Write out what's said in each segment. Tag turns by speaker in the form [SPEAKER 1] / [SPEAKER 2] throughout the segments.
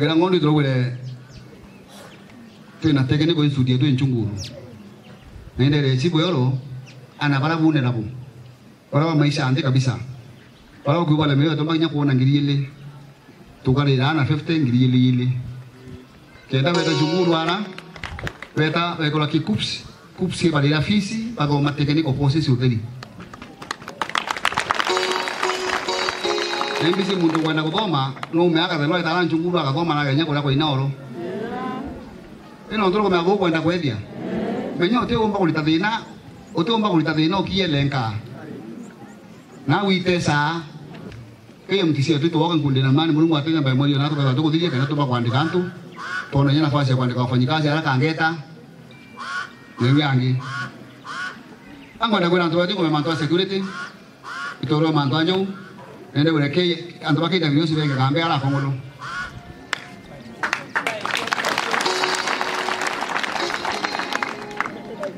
[SPEAKER 1] kila ngondo turogwe tena tekene ko studio tu nchunguru nende chibu yoro ana para bune nabu para maisha ande kabisa para ko bale meyo to magnya ko na ngiriyele to kare ana 15 ngiriyele kenda beta chunguru ana beta ko la kikups kups ke bale la fisi pa ko matekene ko pose su teli Nembisi mundu kwenda kugoma no meaka de loita lan chunguru akagoma na kenya ko inaoro ino ndoro me ago kwenda kwedia menyo te omba kulita dina otomba kulita dina okielenka na witesa ke mtisi tu to kunde na mani mulungu atenya bai moyo na to ka to kudije kana to ba kuandika antu to na nafasi ya kuandika wafanyikazi haraka angeta wewe angi angona kwenda to ati ko manto security itoro manto anyo nende wele ke anto bakita vyosi vega kambe ala kongolo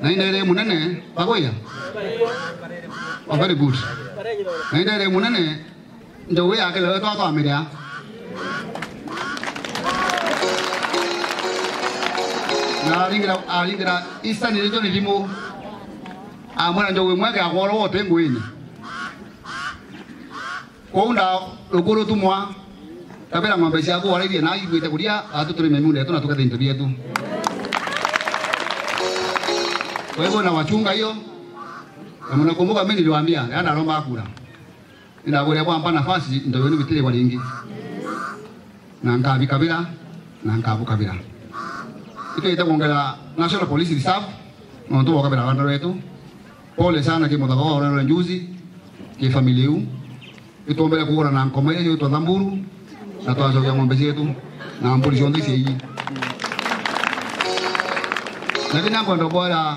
[SPEAKER 1] Nainde munene bagoya. Oh, very good. Nainde munene ndo we akele to to amiria. Na alingira isani ndio nilimo. Amwana ndo we mwaka agoro wote ngwini. Ko unda ogoro tumwa. Tabela ngombe cia ko wale na igwite kuria atuturi memune tuna tukate interview tu. Kwa hivyo na wachunga hiyo. Na mnakumbuka mimi niliwaambia yana Roma kula. Ninagorea kwamba nafasi ndio wenu vitile kwa lingi. Na ngabi kabila na ngabu kabila. Ito itakuongela National Police Reserve ndo kabila wanda wetu. Pole sana kimotaka wao njuzi ki familia huu. Ito mbele kuona na ngoma hiyo to Dhamburu na to azoga ngombe zetu na mbuli zondi hii. Lakini hapo ndo bora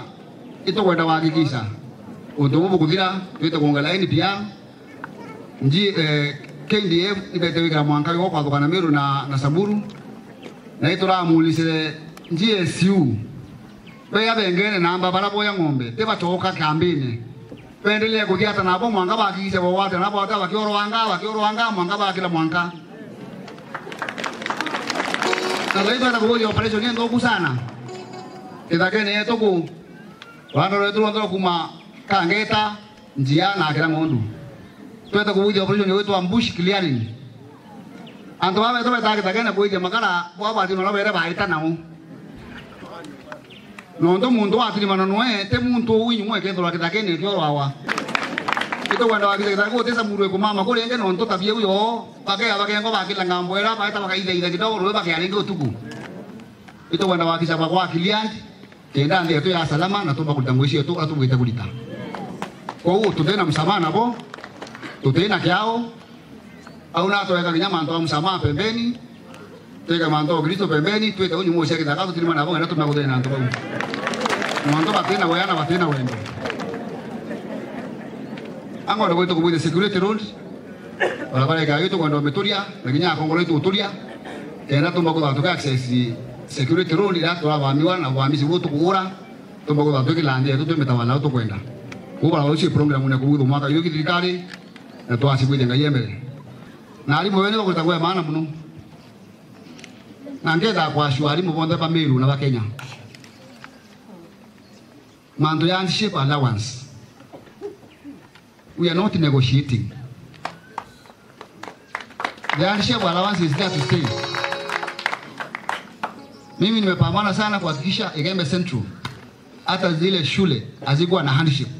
[SPEAKER 1] ito kwenda kuhakikisha utubu kuthira twite kuongela NPR nji KDF ibeteweka mwanka yo kwa thukana Meru na Samburu na itura mulisire nji SU beya bengene namba barabo ya ngombe teba toka kambini pendelee kuthiata nabo mwanga bakise bo wate nabo wata bakioro wanga mwanga bakila mwanga na leo ta kuyo operation ndo kusana kitakene yetu ku Wando wetu ndo kuma kangeta njia na kila ngondu. Tweta kuuja operation wetu ambush clearing. Ando wawe to beta kitakene kuuja makala bwa bati no bere baita namu. No ndo mundu atiri mananoe te muntu winyu mwe kendo la kitakene kyo wawa. Ito wanda wakise kitako tesa murwe ku mama kole ngene ndo tabie uyo bake ngo bakila ngambo era baita bakaide kidogo ro bake alingo tuku. Ito wanda wakisa bakwa client kenda ndio tu ya salama na tumba kutanguishia tu atubuita kulita. Kwa hiyo tutena msamaha nabo. Tutena kiao. Au na toeka kinyama ndo msamaha pembeni. Teka mando Kristo pembeni tuete onyu mosha kitakazo tilima nabo na tumba kutena ndo. Mando batena wayana batena wendo. Ango ndo kwetu kubude security rules. Wala pale kayo kwando meturia, lakini akongolo itu uturia. Kenda tumba kutatoka access security rule ila toa wamiwa na wamisi wote kuora tumba kwa toki lande tu tumetawala auto kwenda kuba wao program na kubudu mwaka yoki dirikali na toa sibu jenga yembe na alimu wene ko tagwe maana muno na ngeda kwa shwari mu bonde pa Meru na Kenya mando ya ship allowance we are not negotiating the ship allowance is there to stay. Mimi nimepambana sana kuhakikisha Igembe Central hata zile shule hazikuwa na handshake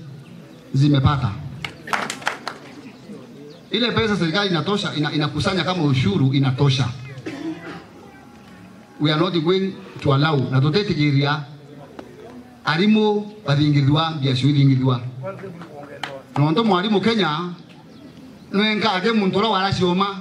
[SPEAKER 1] zimepata. Ile pesa serikali inatosha inakusanya kama ushuru inatosha. We are not going to allow na tutetigiria arimu badingirwa biashara ingirwa. Nondo mwalimu Kenya nwenga age muntu ro warashoma.